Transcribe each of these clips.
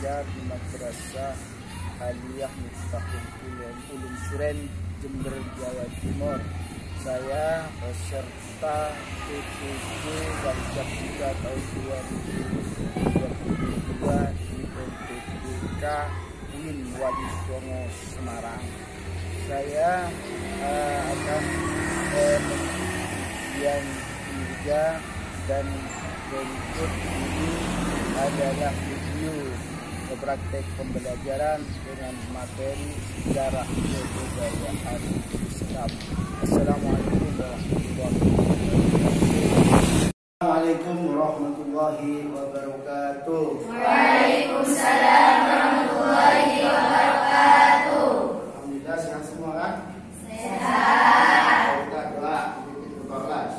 belajar di Madrasah Aliyah Miftahul Ulum Suren, Jember, Jawa Timur. Saya peserta PPG Wajib 3 tahun 2022 di PPK UIN Wadi Songo, Semarang. Saya akan yang ketiga dan berikut ini adalah video praktek pembelajaran dengan materi sejarah kebudayaan Islam. Assalamualaikum warahmatullahi wabarakatuh. Waalaikumsalam warahmatullahi wabarakatuh. Alhamdulillah, sehat semua kan? Sehat. Kita doa untuk kelas.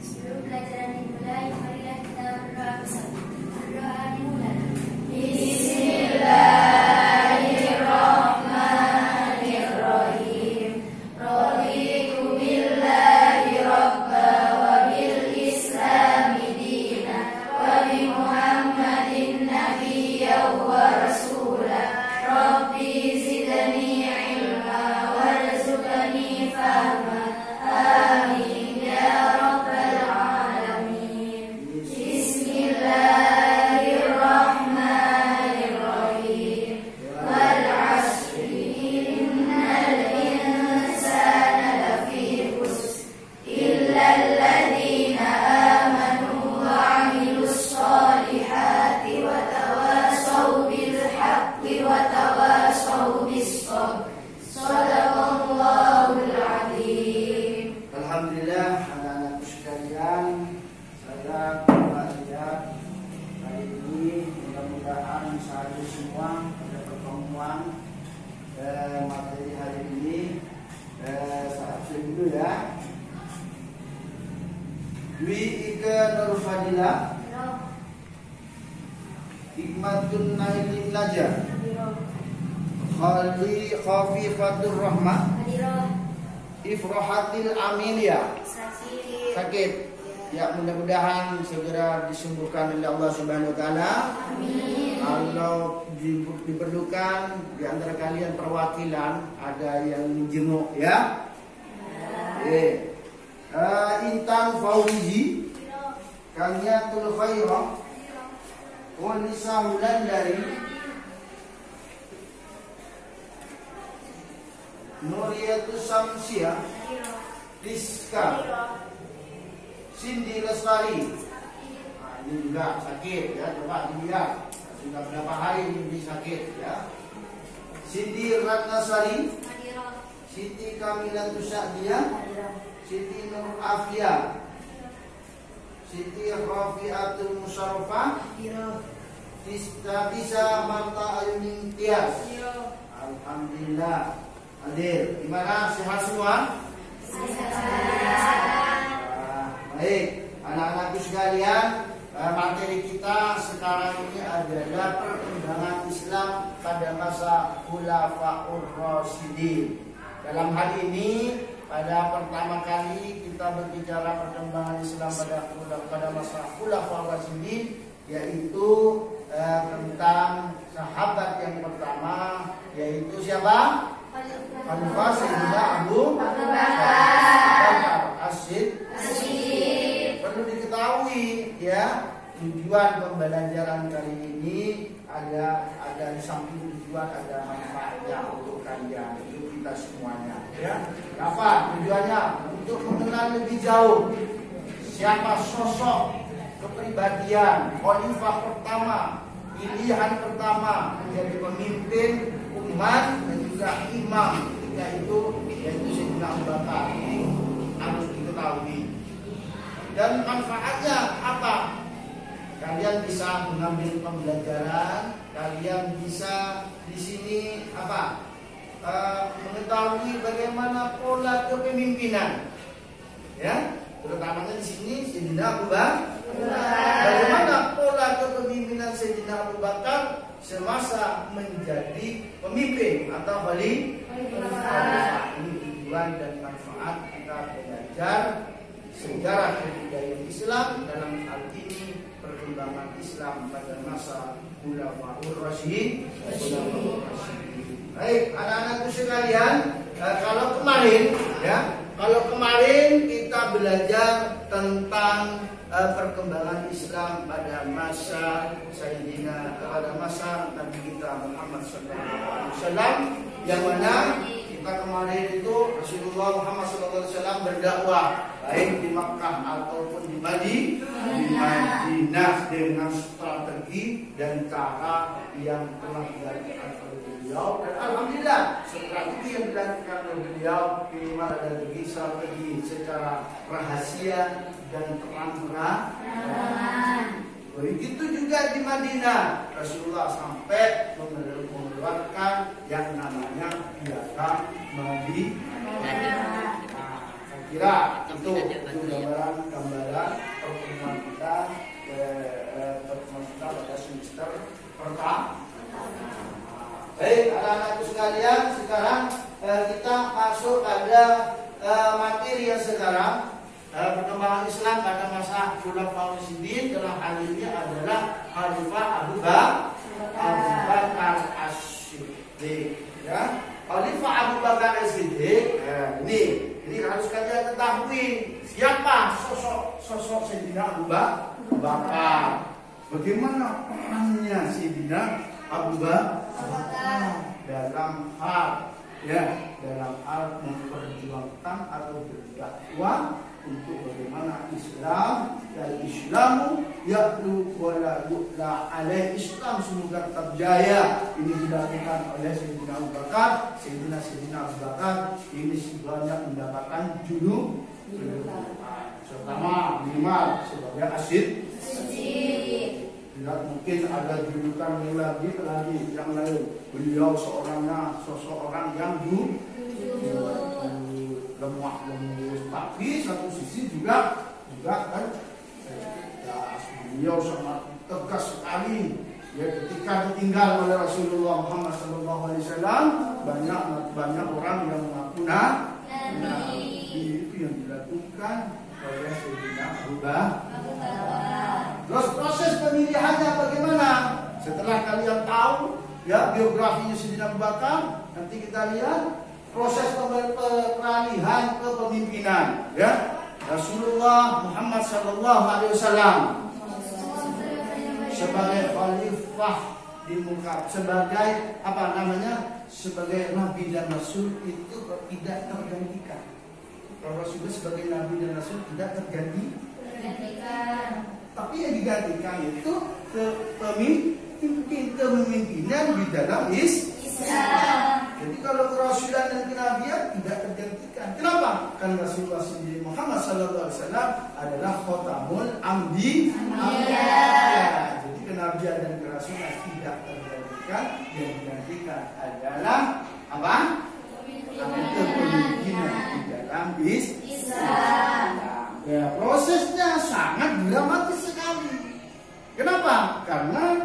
Sebelum pelajaran dimulai, marilah kita berdoa bersama. Berdoa dimulai. Bismillahirrahmanirrahim. Raditu billahi rabba wa bil islami dina wa bi Muhammadin nabiyyan wa rasula. Rabbi zidni ilma warzuqni fahma. Amin ya rabbal alamin. Bismillahirrahmanirrahim. Wal 'ashri innal insana lafi khusr illa alladhina amanu wa 'amilus solihati wa tawasaw bil haqqi wa tawasaw bis sabr. Shadaqallahul 'adzim. Alhamdulillah, anak-anakku sekalian, saya lihat hari ini mudah-mudahan saya semua pada pertemuan materi hari ini. Saya absen dulu ya. Dwi Ika Nurfadilah, Hikmatun Nailin Najah, Khafifatur Rahmah, Ifrahatil Aminiyah. Sakit, ya mudah-mudahan segera disembuhkan oleh Allah Subhanahu wa taala. Amin. Kalau diperlukan di antara kalian perwakilan, ada yang menjenguk ya. Intan Fauzi, Kaniatul Khairah, Wanisa Wulandari, Nuriyatus Samsia, Rizka, Cindy Lestari. Nah, ini juga sakit ya, coba dilihat sudah berapa hari ini sakit ya. Cindy Ratnasari, Siti Kamilan Tusadia, Siti Nur Afia, Siti Rafiatul Musarrafah, Bisa Marta Ayuning Tias. Alhamdulillah. Hadir, gimana, sehat semua? Baik, anak-anakku sekalian, materi kita sekarang ini adalah perkembangan Islam pada masa Khulafaur Rasyidin. Dalam hal ini, pada pertama kali kita berbicara perkembangan Islam pada masa Khulafaur Rasyidin, yaitu tentang sahabat yang pertama, yaitu siapa? Khalifah Sayyidina Abu Bakar As-Siddiq. Perlu diketahui ya, tujuan pembelajaran kali ini ada di samping tujuan ada manfaatnya untuk kalian, untuk kita semuanya ya. Apa tujuannya? Untuk mengenal lebih jauh siapa sosok kepribadian khalifah pertama, pilihan pertama menjadi pemimpin umat dan juga imam ketika itu, yaitu Sayyidina Abu Bakar. Ini harus diketahui. Dan manfaatnya apa? Kalian bisa mengambil pembelajaran, kalian bisa di sini apa? Mengetahui bagaimana pola kepemimpinan. Ya, terutamanya di sini Sayyidina Abu Bakar. Bagaimana pola kepemimpinan Sayyidina Abu Bakar semasa menjadi pemimpin atau khalifah. Ini tujuan dan manfaat kita belajar sejarah kebudayaan Islam dalam hal ini perkembangan Islam pada masa Khulafaur Rasyidin. Baik, anak-anakku sekalian, kalau kemarin kita belajar tentang perkembangan Islam pada masa Nabi kita Muhammad SAW, yang mana kita kemarin itu Rasulullah Muhammad SAW berdakwah baik di Makkah ataupun di Madinah dengan strategi dan cara yang telah dilakukan oleh beliau. Dan alhamdulillah strategi yang dilakukan oleh beliau minimal ada strategi secara rahasia dan terang-terangan. Begitu juga di Madinah, Rasulullah sampai mengeluarkan yang namanya piagam Madinah. Saya kira itu gambaran pertemuan kita pada semester pertama. Baik, anak-anakku sekalian, sekarang kita masuk pada materi yang sekarang. Perkembangan Islam pada masa Khulafaur Rasyidin, dalam hal ini adalah Khalifah Abu Bakar As-Siddiq. Ya, Khalifah Abu Bakar As-Siddiq. Ini harus kalian ketahui siapa sosok Sayyidina Abu Bakar. Bagaimana perannya Sayyidina Abu Bakar dalam hal memperjuangkan atau berdakwah untuk bagaimana Islam dan Islamu ya'lu wa la yu'la alaih, Islam semoga tetap jaya. Ini dilakukan oleh Sayyidina Abu Bakar. Sayyidina Abu Bakar ini sebanyak mendapatkan julukan pertama minimal sebagai As-Siddiq. Tidak mungkin ada julukan lagi yang lain. Beliau sosok orang yang lemah lembut, tapi satu sisi juga kan beliau sangat tegas sekali ya, ketika ditinggal oleh Rasulullah Muhammad SAW. banyak orang yang mengaku nabi. Itu yang dilakukan oleh Sayyidina Abu Bakar. Terus proses pemilihannya bagaimana? Setelah kalian tahu ya biografinya Sayyidina Abu Bakar, nanti kita lihat proses peralihan kepemimpinan ya. Rasulullah Muhammad SAW sebagai khalifah di muka, sebagai sebagai nabi dan rasul itu tidak tergantikan. Kalau Rasulullah sebagai nabi dan rasul tidak tergantikan. Tapi yang digantikan itu kepemimpinan di dalam Islam. Jadi kalau kerasulan dan kenabian tidak tergantikan. Kenapa? Karena Rasulullah sendiri Muhammad SAW adalah khotamul anbiya. Jadi kenabian dan kerasulan tidak tergantikan. Yang digantikan adalah apa? Kepemimpinan di dalam Islam. Ya, prosesnya sangat dramatis sekali. Kenapa? Karena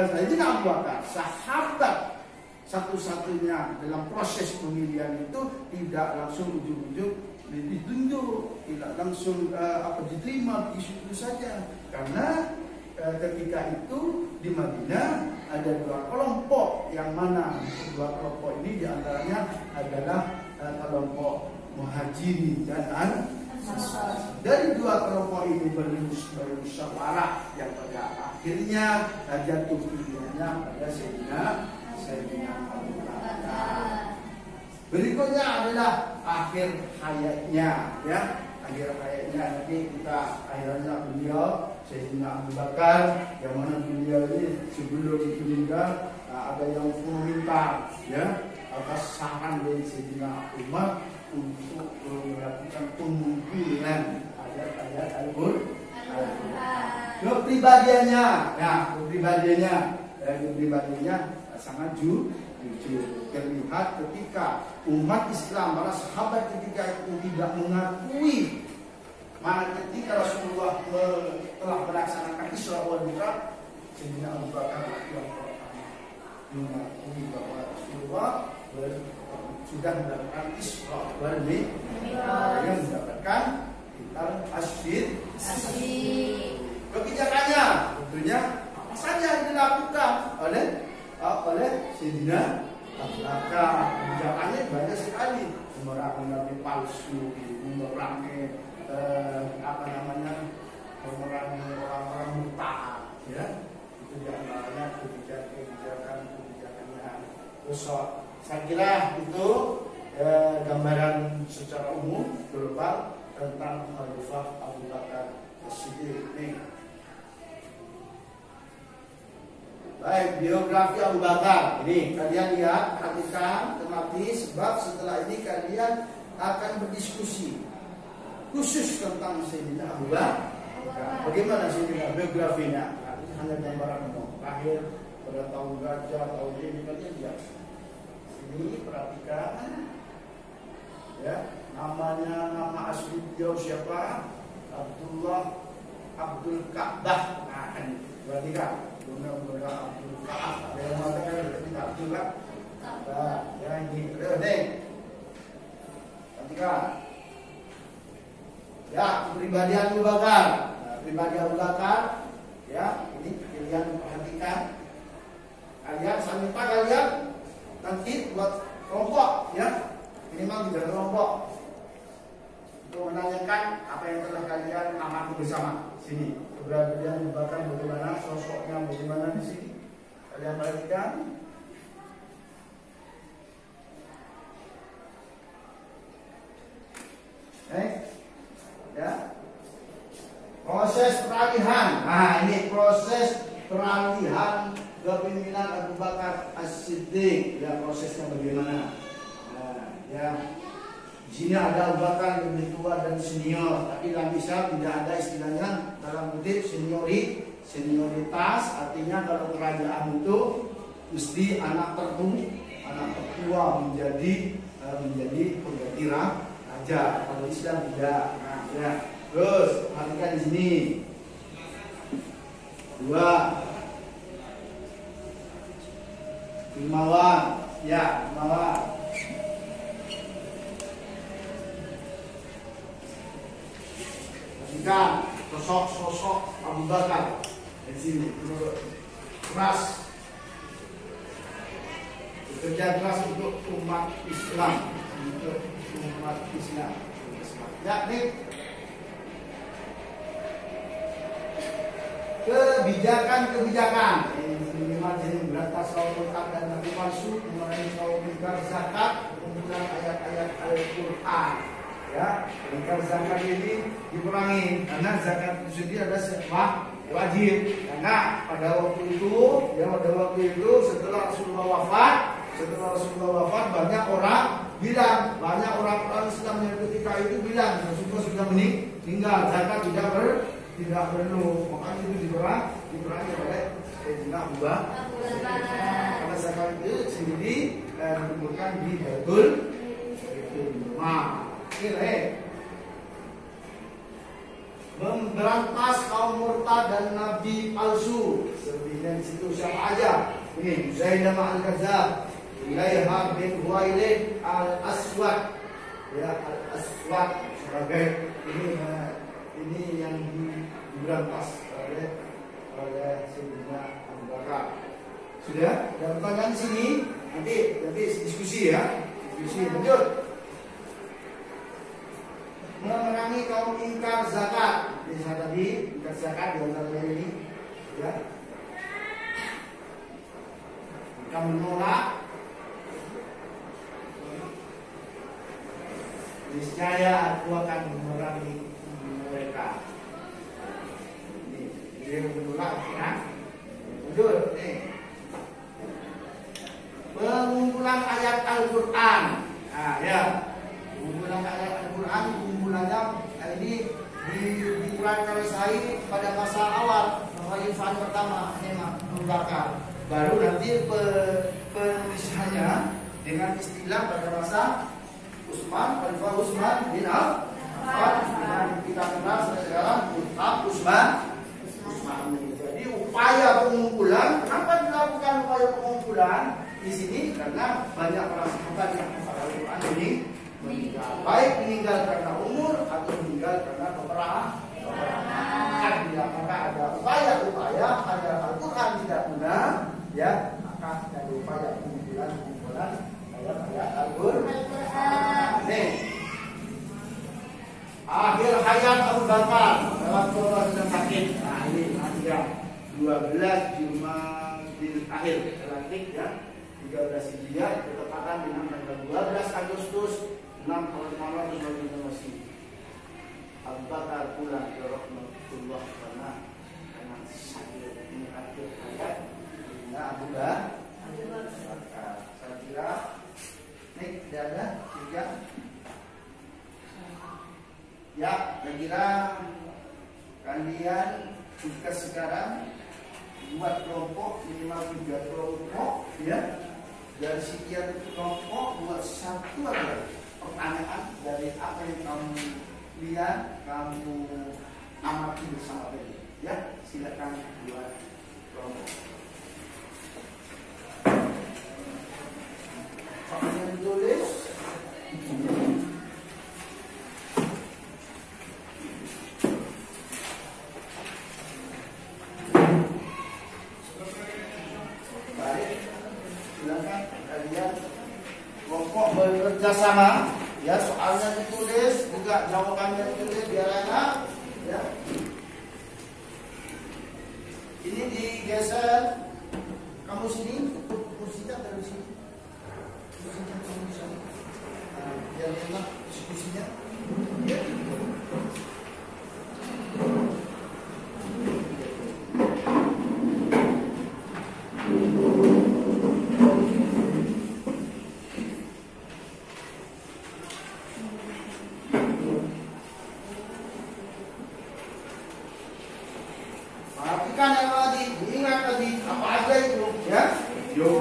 Sayyidina Abu Bakar, sahabat satu-satunya dalam proses pemilihan itu tidak langsung ujung-ujung ditunjuk, tidak langsung diterima begitu saja. Karena ketika itu di Madinah ada dua kelompok, yang mana dua kelompok ini diantaranya adalah kelompok Muhajirin dan Ansar. Dari dua kelompok ini bermusyawarah yang pada akhirnya jatuh pilihannya pada Sayyidina Abu Bakar. Berikutnya adalah akhir hayatnya ya. Akhir hayatnya nanti kita akhirnya beliau Sayyidina Abu Bakar, yang mana beliau ini sebelum meninggal ada yang meminta ya atas saran dari Sayyidina Umar untuk melakukan pengumpulan ayat-ayat Al-Qur'an. Kepribadiannya sangat jujur. Terlihat ketika umat Islam, para sahabat ketika itu tidak mengakui, mana ketika Rasulullah telah melaksanakan Isra wal Mi'raj, Sayyidina Abu Bakar yang pertama mengakui bahwa Rasulullah sudah melakukan Isra wal Mi'raj yang mendapatkan kitab As-Siddiq. kebijakannya tentunya apa saja yang dilakukan oleh Sayyidina Abu Bakar. Kebijakannya banyak sekali, memerangi nabi palsu, memerangi memerangi orang-orang murtad, ya. Itu diantaranya kebijakannya. Terus saya kira itu gambaran secara umum global tentang Khalifah Abu Bakar As-Siddiq. Baik, biografi Abu Bakar. Ini kalian lihat, perhatikan, temati, sebab setelah ini kalian akan berdiskusi khusus tentang Sayyidina Abu Bakar. Bagaimana Sayyidina biografinya? Hanya gambaran umum. Terakhir pada tahun gajah, tahun ini kalian lihat. Ini perhatikan, ya, nama asli beliau siapa? Abdul Ka'bah. Nah, ini perhatikan. Benar-benar Abdul Ka'bah. Ada yang mengatakan tidak Abdul Ka'bah. Ya, ini perhatikan. Ya, kepribadian Abu Bakar. Nah, pribadi Abu Bakar, ya, ini kalian perhatikan. Kalian saya minta kalian nanti buat kelompok, ya, minimal 3 kelompok untuk menanyakan apa yang telah kalian amati bersama. Sini, kepribadian Abu Bakar bagaimana, sosoknya bagaimana di sini. Kalian perhatikan. Ya. Proses peralihan. Nah, ini proses peralihan kepemimpinan Abu Bakar As-Siddiq. Ya, prosesnya bagaimana? Nah, ya. Di sini ada Abu Bakar yang lebih tua dan senior, tapi dalam Islam tidak ada istilahnya dalam kutip senioritas. Artinya kalau kerajaan itu mesti anak tertua menjadi pengganti raja. Kalau Islam tidak. Nah, ya. Terus perhatikan di sini. 2 Imawan, ya, Imawan. Perhatikan sosok Abu Bakar di sini. Keras, bekerja keras untuk umat Islam, Ya, nih. Kebijakan. Ini berantas kaum murtad dan nabi palsu, mengurangi kaum mungkar zakat, pengumpulan ayat-ayat Al-Quran. Ya, mungkar zakat ini dikurangi karena zakat itu sendiri ada wajib. Karena pada waktu itu setelah Rasulullah wafat banyak orang orang Islam yang ketika itu bilang Rasulullah sudah meninggal, zakat tidak perlu, makanya itu dikurangi oleh Sayyidina Abu Bakar. Karena zakat itu sendiri dikumpulkan di Baitul Mal. Memberantas kaum murtad dan nabi palsu. Sebenarnya di situ siapa aja? Ini Zainab Al-Kadzab, Ilaiha bin Huwailid Al-Aswad, ya, Al-Aswad sebagai ini yang diberantas oleh Sayyidina Abu Bakar. Sudah? Dan pertanyaan sini nanti diskusi, ya. Diskusi lanjut. Memerangi kaum ingkar zakat. Jadi saya tadi ingkar zakat di antaranya ini, ya. Jika menolak, niscaya aku akan memerangi mereka. Dia menolak, kan? Betul, nih. Pengumpulan ayat Al-Quran. Nah, ya. Pengumpulan ayat Al-Quran, pengumpulannya ini dikurangkan selesai pada masa awal kekhalifahan pertama Abu Bakar. Baru nanti penulisannya dengan istilah pada masa Khalifah Utsman bin Affan, dengan kita kenal sekarang Utsman. Jadi upaya pengumpulan, kenapa dilakukan upaya pengumpulan di sini? Karena banyak para sahabat yang hafal Al-Quran ini meninggal, baik meninggal karena umur atau meninggal karena peperangan. Maka ada Bakar lewat Allah sedang sakit. Nah ini ya 12 Jumadil Akhir relatif ya 13 Hijriah bertepatan dengan tanggal 12 Agustus 6500 Masih. Abu Bakar pulang ke rahmatullah karena sakit ini akhir hayat. Nah Abu Bakar saya kira nih tidak ada tiga. Ya, saya kira kalian tugas sekarang buat kelompok minimal 3 kelompok ya. Dari sekian kelompok buat satu aja pertanyaan dari apa yang kamu lihat, kamu amati bersama tadi. Ya, silakan buat kelompok. Soalnya ditulis. Bekerjasama ya, soalnya ditulis juga jawabannya ditulis biar enak ya. Ini digeser kamu sini, kursinya dari sini, kursinya kamu di sana, biar enak kursinya ya.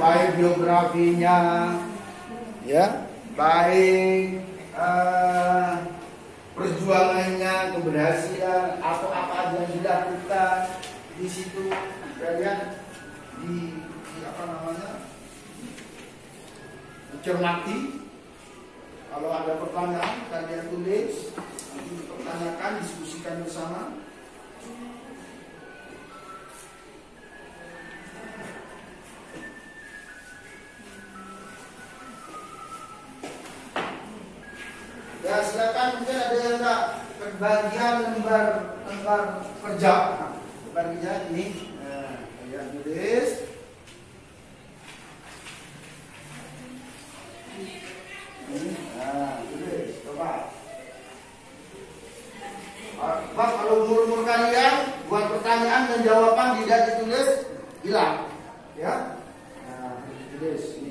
Baik biografinya, ya, baik perjuangannya, keberhasilan atau apa aja yang dilakukan di situ kalian di apa namanya cermati. Kalau ada pertanyaan kalian tulis, nanti dipertanyakan, diskusikan bersama. Ya silakan, mungkin ada yang enggak bagian lembar kerja. Lembar kerja ini kalian tulis. Tulis, coba. Bang, kalau umur kalian buat pertanyaan dan jawaban tidak ditulis, hilang. Ya. Nah, tulis ini.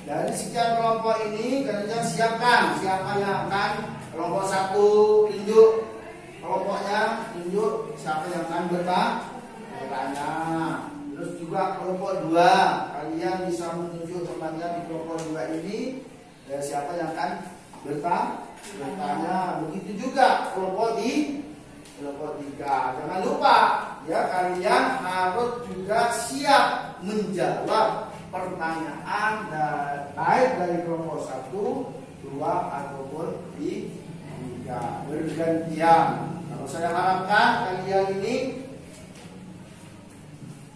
Dari sekian kelompok ini kalian siapkan siapa yang akan kelompok 1 tunjuk kelompoknya, tunjuk siapa yang akan bertanya. Terus juga kelompok 2 kalian bisa menunjuk temannya di kelompok 2 ini siapa yang akan bertanya. Begitu juga kelompok 3. Jangan lupa ya, kalian harus juga siap menjawab pertanyaan baik dari kelompok 1, 2 ataupun 3 bergantian. Kalau saya harapkan kalian ini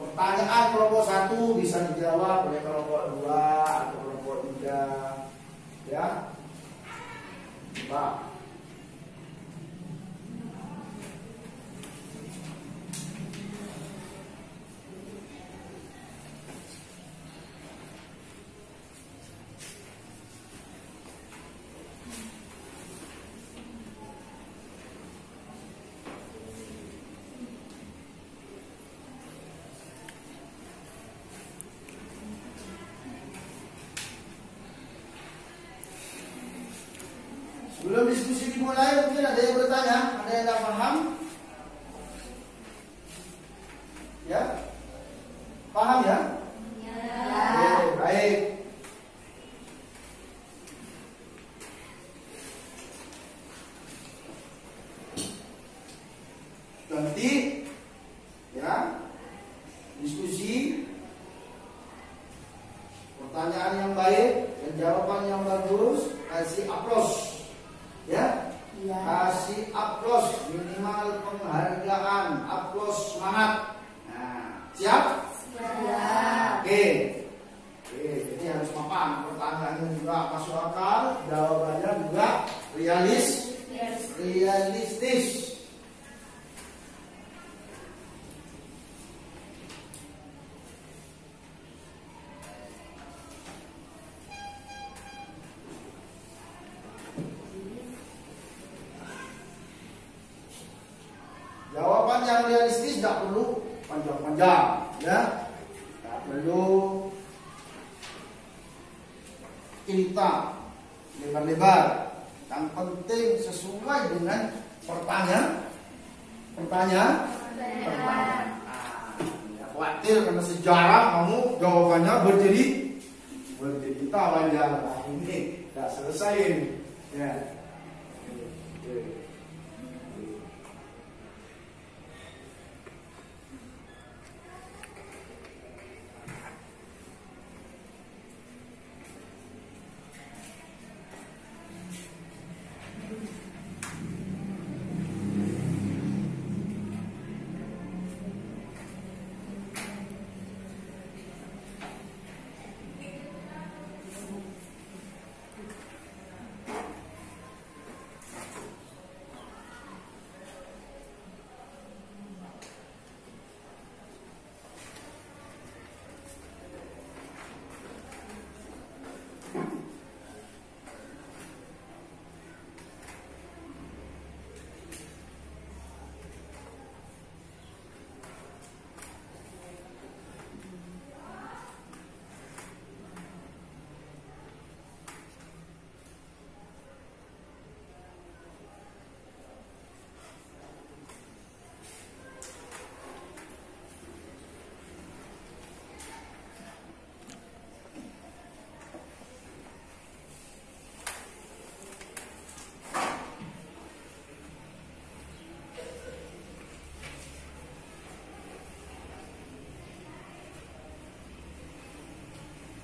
pertanyaan kelompok 1 bisa dijawab oleh kelompok 2 atau kelompok 3 ya. Coba. Sebelum diskusi dimulai, mungkin ada yang bertanya, ada yang tidak paham? Ya? Paham ya? Ya. Oke, baik. Nanti aplaus, minimal penghargaan, aplaus semangat. Nah, siap? Siap. Oke, jadi harus mapan. Pertanyaannya juga masuk akal, jawabannya juga realistis. Jawaban yang realistis tidak perlu panjang-panjang, ya. Tidak perlu cerita lebar-lebar. Yang penting sesuai dengan pertanyaan. Nah, khawatir karena sejarah kamu jawabannya bercerita panjang. Nah, ini tidak selesai ini. Ya.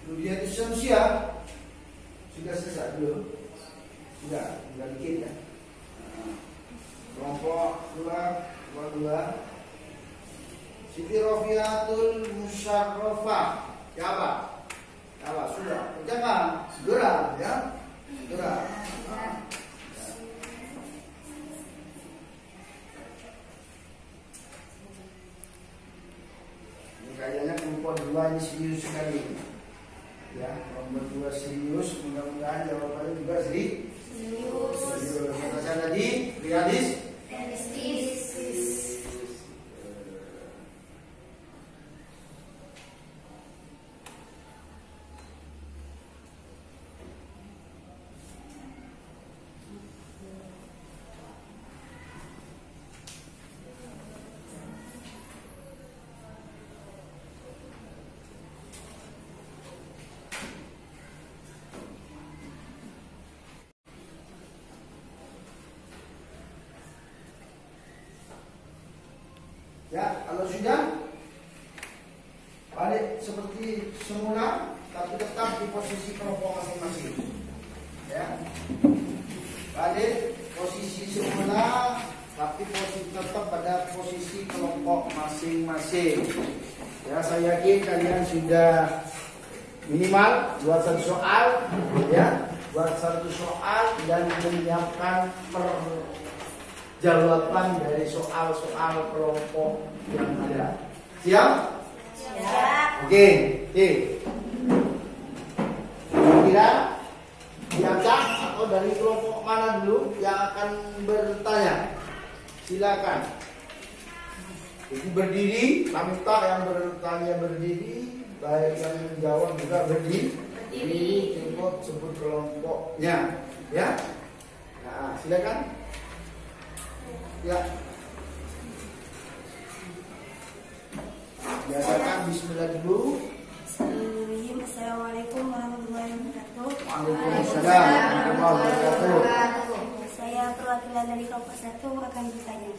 Kemudian Syamsiah sudah selesai belum? Sudah, tinggal dikit ya. Kelompok 2. Siti Rofiatul Musyarrafah. Ya apa? Sudah. Jangan segera ya. Segera. Ini kayaknya kelompok 2 ini serius sekali. Ya, nomor 2 serius, mudah-mudahan jawabannya juga serius. Kata saya tadi, realistis. Ya, kalau sudah balik seperti semula, tapi tetap di posisi kelompok masing-masing. Ya, balik posisi semula, tapi tetap pada posisi kelompok masing-masing. Ya, saya yakin kalian sudah minimal buat satu soal, ya, dan menyiapkan jawaban dari soal-soal kelompok yang ada. Siap? Siap. Oke. Kira diacak atau dari kelompok mana dulu yang akan bertanya? Silakan. Jadi berdiri, minta yang bertanya berdiri, baik yang menjawab juga berdiri. Sebut kelompoknya, ya. Nah, silakan. Ya. Biasakan bismillah dulu. Assalamualaikum warahmatullahi wabarakatuh. Waalaikumsalam warahmatullahi wabarakatuh. Saya perwakilan dari kelompok 1 akan bertanya,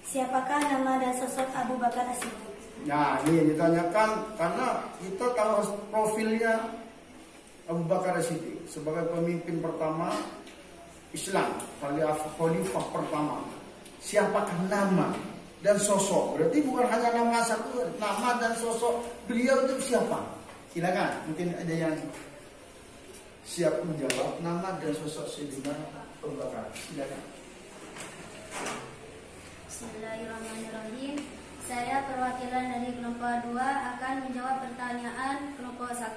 siapakah nama dan sosok Abu Bakar As-Siddiq? Nah, ini ditanyakan karena kita tahu profilnya Abu Bakar As-Siddiq sebagai pemimpin pertama Islam, khalifah pertama. siapakah nama dan sosok. Berarti bukan hanya nama satu, nama dan sosok beliau itu siapa? Silakan, mungkin ada yang siap menjawab nama dan sosok Sayyidina Abu Bakar. Silakan. Bismillahirrahmanirrahim. Saya perwakilan dari kelompok 2 akan menjawab pertanyaan kelompok 1.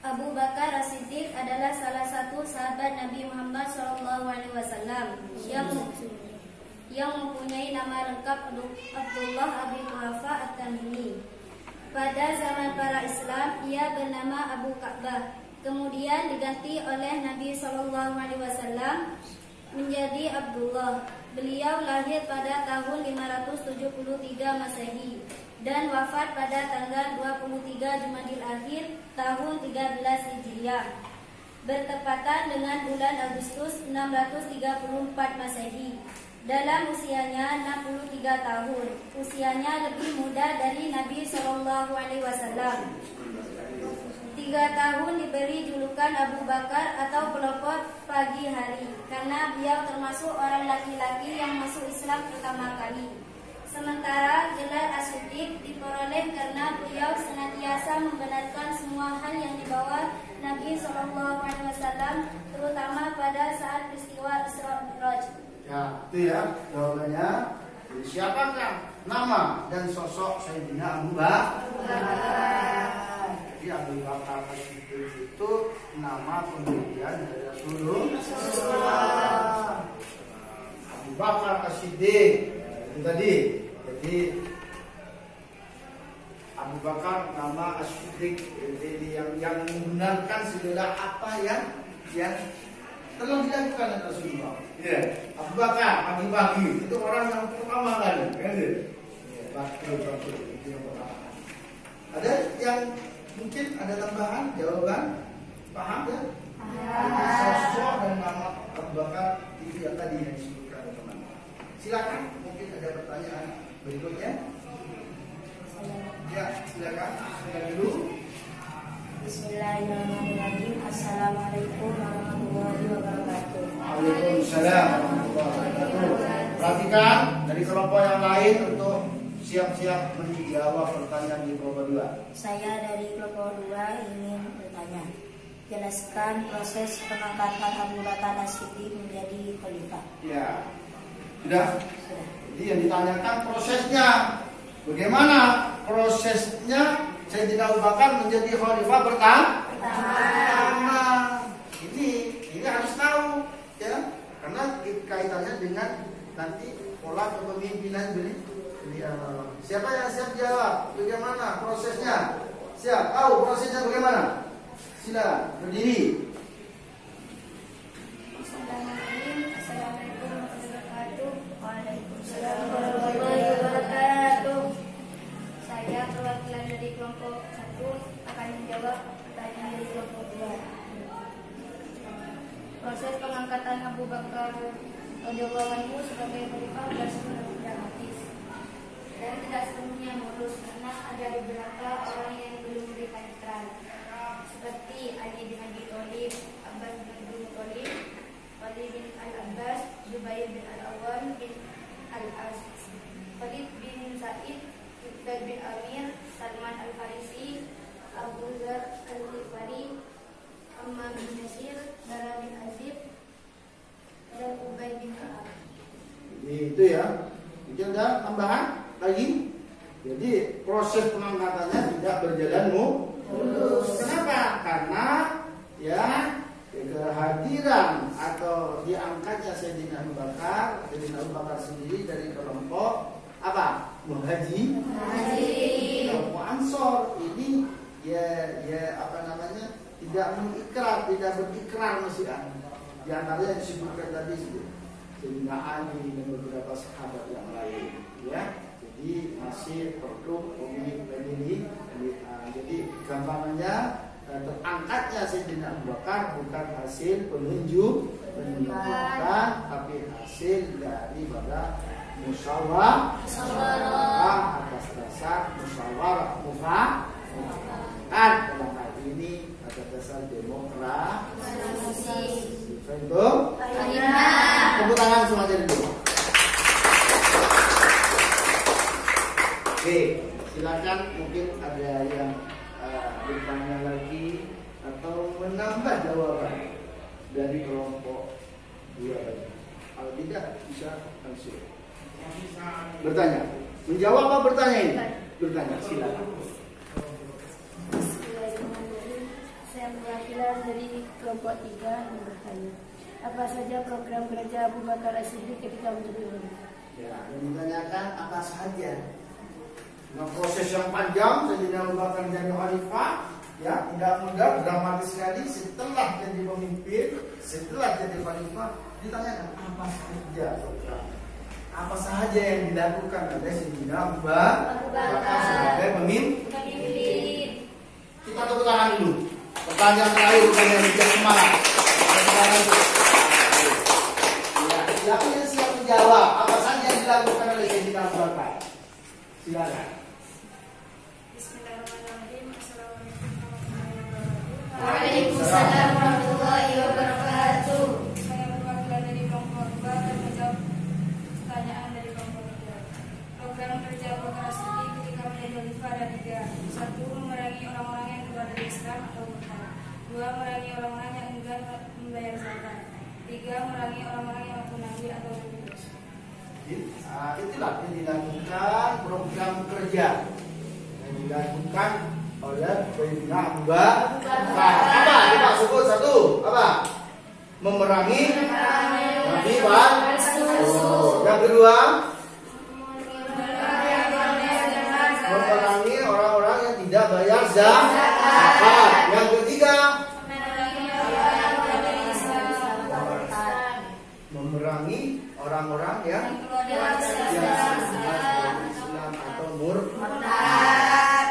Abu Bakar As-Siddiq adalah salah satu sahabat Nabi Muhammad SAW yang mempunyai nama lengkap Abdullah bin Quhafa At-Tamimi. Pada zaman para Islam, ia bernama Abu Ka'bah. Kemudian diganti oleh Nabi SAW menjadi Abdullah. Beliau lahir pada tahun 573 Masehi dan wafat pada tanggal 23 Jumadil Akhir tahun 13 Hijriah, bertepatan dengan bulan Agustus 634 Masehi. Dalam usianya 63 tahun, usianya lebih muda dari Nabi SAW. 3 tahun diberi julukan Abu Bakar atau pelopor pagi hari karena beliau termasuk orang laki-laki yang masuk Islam pertama kali. Sementara gelar As-Siddiq diperoleh karena beliau senantiasa membenarkan semua hal yang dibawa Nabi SAW, terutama pada saat peristiwa Isra Mi'raj. Ya, itu ya jawabannya. Jadi siapakah nama dan sosok Sayyidina Abu Bakar? Jadi Abu Bakar As-Siddiq itu nama pemberian dari Rasulullah. Abu Bakar As-Siddiq itu tadi. Jadi Abu Bakar nama As-Siddiq, jadi yang membenarkan segala apa yang telah dilakukan oleh Rasulullah. Ya, Abu Bakar pagi-pagi itu orang yang pertama kali, kan? Betul, itu yang pertama. Ada yang mungkin ada tambahan jawaban, paham ya? Sosok dan nama Abu Bakar itu yang tadi yang disebutkan teman-teman. Silakan, mungkin ada pertanyaan berikutnya. Ya, silakan. Silakan dulu. Bismillahirrahmanirrahim. Assalamualaikum warahmatullahi wabarakatuh. Waalaikumsalam warahmatullahi wabarakatuh. Perhatikan dari kelompok yang lain untuk siap-siap menjawab pertanyaan di kelompok 2. Saya dari kelompok 2 ingin bertanya. Jelaskan proses pengangkatan Abu Bakar As-Siddiq menjadi khalifah. Ya, sudah. Jadi yang ditanyakan prosesnya. Bagaimana prosesnya Sayyidina Abu Bakar menjadi khalifah pertama? Ini harus tahu, ya, karena kaitannya dengan nanti pola kepemimpinan beliau. Siapa yang siap jawab? Bagaimana prosesnya? Siap? Tahu prosesnya bagaimana? Silakan berdiri. Assalamualaikum warahmatullahi wabarakatuh. Waalaikumsalam warahmatullahi wabarakatuh. Saya perwakilan dari kelompok 1 akan menjawab pertanyaan dari kelompok 2. Proses pengangkatan Abu Bakar radhiyallahu anhu sebagai khalifah berlangsung dramatis dan tidak sepenuhnya mulus karena ada beberapa orang yang belum memberikan ikrar, seperti Ali bin Abi Thalib, Abbas bin Abdul Muthalib, Walid bin Al-Abbas, Zubair bin Al-Awwam bin Al-As, Khalid bin Sa'id, Iqbal bin Amir, Salman Al-Farisi, Abu Dzar Al-Ghifari, Ammar bin Yasir, Bara bin Azib, dan Ubay bin Ka'ab. Itu ya. Mungkin ada tambahan lagi. Jadi proses pengangkatannya tidak berjalan mulus. Kenapa? Karena ya kehadiran atau diangkatnya Sayyidina Abu Bakar sendiri dari kelompok apa? Muhajir. Kelompok Ansor ini ya apa namanya? Tidak berikrar Mesian. Di antaranya yang disebutkan tadi Sayyidina Ali dan beberapa sahabat yang lain, ya. Jadi masih perlu memilih. Jadi gambarannya terangkatnya Sayyidina Abu Bakar bukan hasil penunjukan, tapi hasil daripada musyawarah atas dasar musyawarah mufakat, dalam hal ini atas dasar demokrasi. Itu Tepuk tangan semuanya dulu. Oke, silakan mungkin ada yang bertanya lagi atau menambah jawaban dari kelompok 2 tadi. Kalau tidak bisa langsung bertanya. Menjawab apa bertanya ini? Bertanya, silakan. Saya perwakilan dari kelompok 3 yang bertanya. Apa saja program kerja Abu Bakar As-Siddiq ketika menjadi khalifah? Ya, yang ditanyakan apa saja. Nah, proses yang panjang Sayyidina Abu Bakar menjadi khalifah, ya, tidak mudah, dramatis sekali. Setelah jadi pemimpin, setelah jadi khalifah, ditanyakan apa saja program. Apa saja yang dilakukan oleh Sayyidina Abu Bakar sebagai pemimpin. Kita tepuk tangan dulu. Pertanyaan terakhir bukan yang tidak semangat. Ya, siapa yang siap menjawab? Apa saja yang dilakukan oleh Sayyidina Abu Bakar? Silakan. Bismillahirrahmanirrahim. Assalamualaikum warahmatullahi wabarakatuh. Waalaikumsalam warahmatullahi wabarakatuh. Saya perwakilan dari kelompok 2 dan menjawab pertanyaan dari kelompok 3. Program kerja Abu Bakar As-Siddiq ketika menjadi khalifah ada 3. 1. Memerangi orang-orang yang keluar dari Islam atau murtad. 2. Memerangi orang-orang yang enggan membayar zakat. 3. Memerangi orang-orang yang menagih atau berdosa. Nah, itulah yang dilakukan program kerja yang dilakukan oleh Sayyidina Abu Bakar. Apa? Coba sebut satu. Apa? Memerangi Nabi Rasul. Yang kedua, memerangi orang-orang yang tidak bayar zakat. Yang ketiga, memerangi orang-orang yang Islam atau murtad.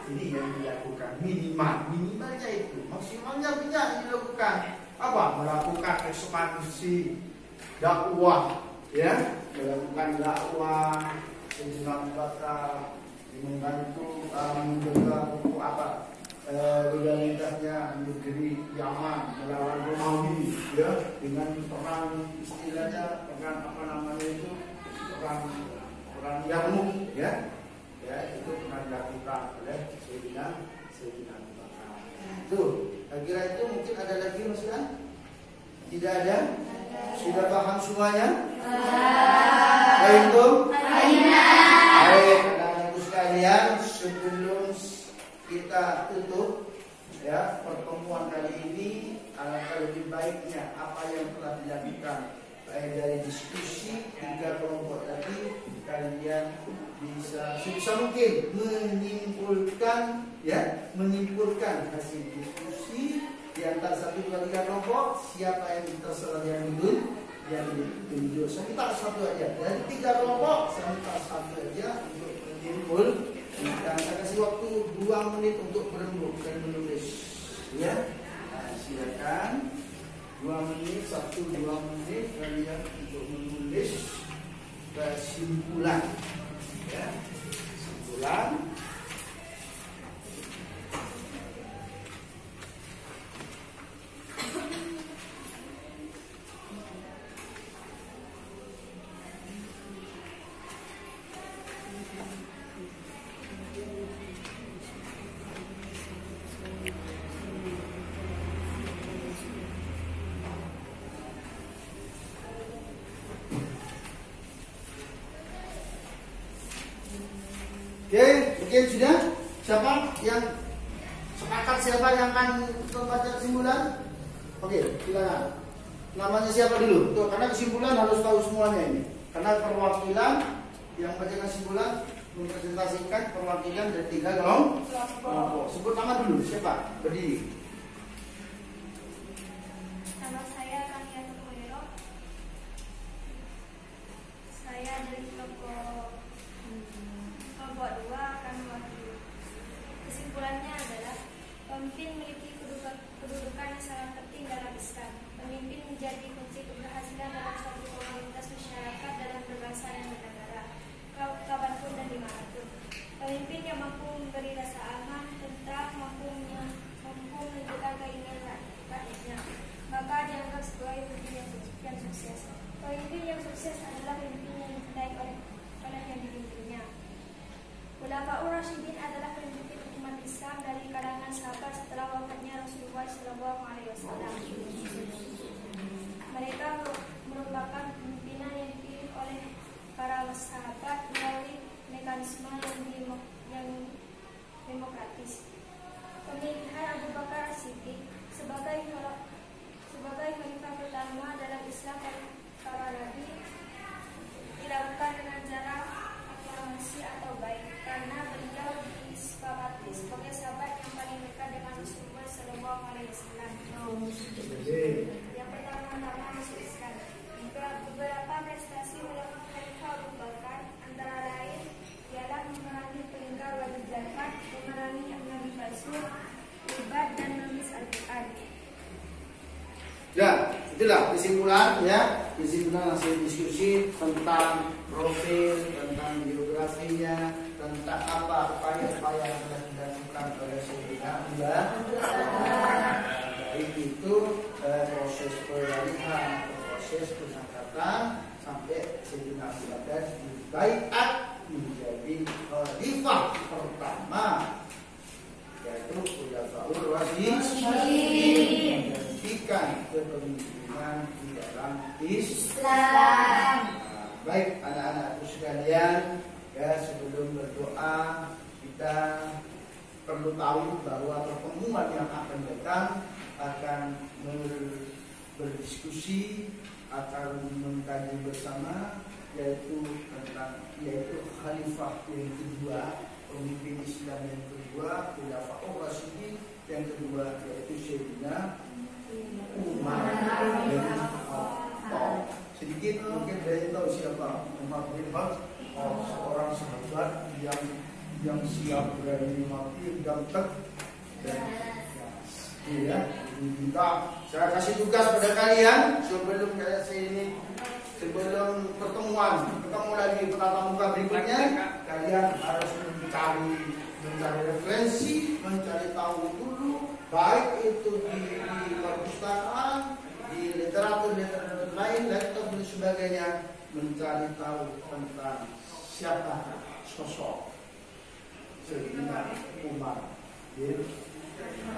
Ini yang dilakukan minimalnya itu, maksimalnya tidak dilakukan. Apa? Melakukan ekspansi dakwah, ya, melakukan dakwah. Sayyidina Abu Bakar membantu menjaga legalitasnya negeri Yaman melawan Romawi, ya, dengan perang istilahnya perang apa namanya itu perang Yarmuk, ya, itu pernah dilakukan oleh Sayyidina Abu Bakar. Itu, saya kira itu mungkin ada lagi masukan? Tidak ada? Sudah paham semuanya? Baik, baik, anak-anakku sekalian, sebelum kita tutup, ya, pertemuan kali ini, alangkah lebih baiknya apa yang telah dilakukan baik dari diskusi 3 kelompok tadi, kalian bisa sebisa mungkin menyimpulkan hasil diskusi di antara 1, 2, 3 kelompok, siapa yang terserah yang ditunjuk. Saya minta satu aja dari 3 kelompok, saya minta satu aja untuk menyimpul. Dan saya kasih waktu 2 menit untuk berembuk dan menulis, ya. Nah, silakan 2 menit, 1-2 menit kalian untuk menulis kesimpulan, ya, kesimpulan. Oke, mungkin sudah. Siapa yang sepakat? Siapa yang akan membaca kesimpulan? Oke, silakan. Namanya siapa dulu? Tuh, karena kesimpulan harus tahu semuanya ini. Karena perwakilan yang baca kesimpulan mempresentasikan perwakilan dari 3 kelompok. Sebut nama dulu. Siapa? Berdiri. Nama saya Kanian Muiro. Saya dari kelompok 2 akan mewakili. Kesimpulannya adalah pemimpin memiliki kedudukan yang sangat penting dalam Islam. Pemimpin menjadi kunci keberhasilan dalam suatu komunitas masyarakat dalam berbangsa dan bernegara, kapanpun dan dimanapun. Pemimpin yang mampu memberi rasa aman, tentram, mampu menunjukkan keinginan rakyatnya, maka dianggap sebagai pemimpin yang sukses. sukses adalah pemimpin yang dicintai oleh yang dipimpinnya. Khulafaur Rasyidin adalah pemimpin umat Islam dari kalangan sahabat setelah wafatnya Rasulullah SAW. Mereka merupakan pimpinan yang dipilih oleh para sahabat melalui mekanisme yang demokratis. Pemilihan Abu Bakar As-Siddiq sebagai khalifah pertama dalam Islam para nabi dilakukan dengan cara aklamasi atau baik karena beliau disepakati sebagai sahabat yang paling dekat dengan Rasulullah SAW. Yang pertama masuk Islam. Beberapa prestasi ulama khalifah Abu Bakar antara lain ialah memerangi pelingkar wajib zakat, memerangi nabi palsu, ribat dan menulis Al-Quran. Ya, itulah kesimpulan ya. Kesimpulan hasil diskusi tentang profil, tentang biografinya, tentang apa upaya-upaya yang telah dilakukan oleh Sayyidina Mbah. Baik itu proses peralihan, proses pengangkatan sampai Sayyidina Abu Bakar dibaiat menjadi khalifah pertama, yaitu Khulafaur Rasyidin, menggantikan kepemimpinan di dalam Islam. Baik anak-anakku sekalian, ya sebelum berdoa kita perlu tahu bahwa pertemuan yang akan datang akan berdiskusi, akan mengkaji bersama yaitu khalifah yang kedua, pemimpin Islam yang kedua, Khulafaur Rasyidin yang kedua, yaitu Sayyidina Umar bin Khattab. Sedikit mungkin saya tahu siapa Umar bin Khattab, seorang sahabat yang siap berani mati dan ya, saya kasih tugas pada kalian sebelum pertemuan ketemu lagi tatap muka berikutnya, kalian harus mencari referensi, mencari tahu dulu, baik itu di perpustakaan, di literatur lain, laptop dan sebagainya, mencari tahu tentang siapa sosok Sayyidina Umar bin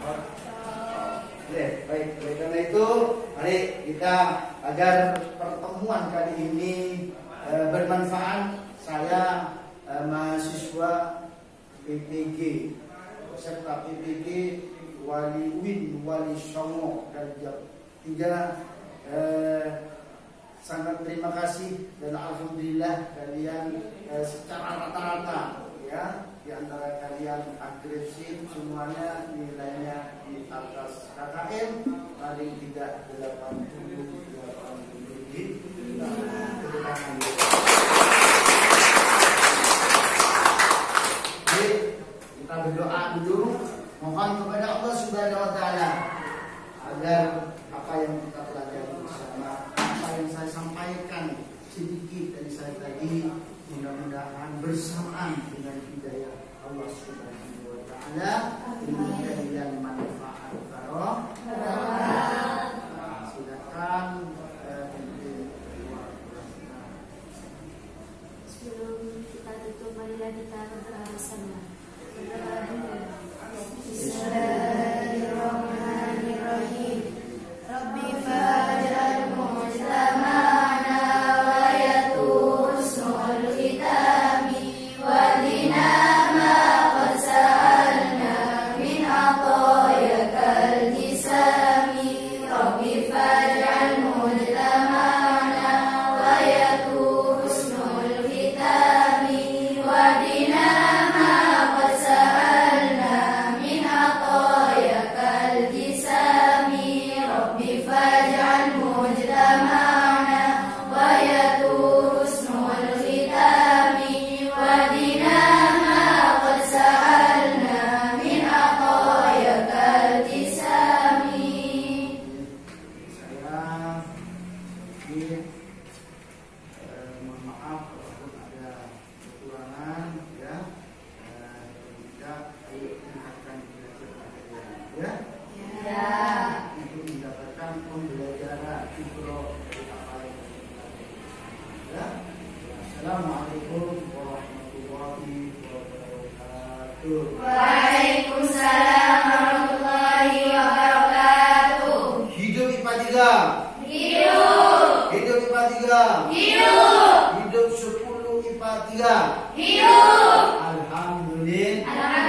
Khattab. Baik, karena itu mari kita agar pertemuan kali ini bermanfaat. Saya mahasiswa PPG serta PPG Wali UIN Wali Songo Darjat 3 sangat terima kasih dan alhamdulillah kalian secara rata-rata ya, di antara kalian agresif, semuanya nilainya di atas KKM, paling tidak 80 gitu. Baik, kita berdoa dulu, mohon kepada Allah Subhanahu wa taala agar apa yang kita pelajari bersama, apa yang saya sampaikan sedikit dari saya tadi, mudah-mudahan bersamaan dengan hidayah Allah Subhanahu wa taala dan manfaat baroh. Silakan Sebelum kita tutup, marilah kita berdoa bersama. Bismillahirrahmanirrahim. Rabbi faj'al mujtama'ana wa yatusnul khitami wadina ma qad sa'alna min atayakal jisami. Rabbi faj'al mujtama'ana wa yatusnul khitami wadina ma qad sa'alna min atayakal jisami. Rabbi faj'al Assalamualaikum warahmatullahi wabarakatuh. Waalaikumsalam warahmatullahi wabarakatuh. Hidup IPA 3. Hidup. Hidup IPA 3. Hidup. Hidup 10 IPA 3. Hidup. Alhamdulillah.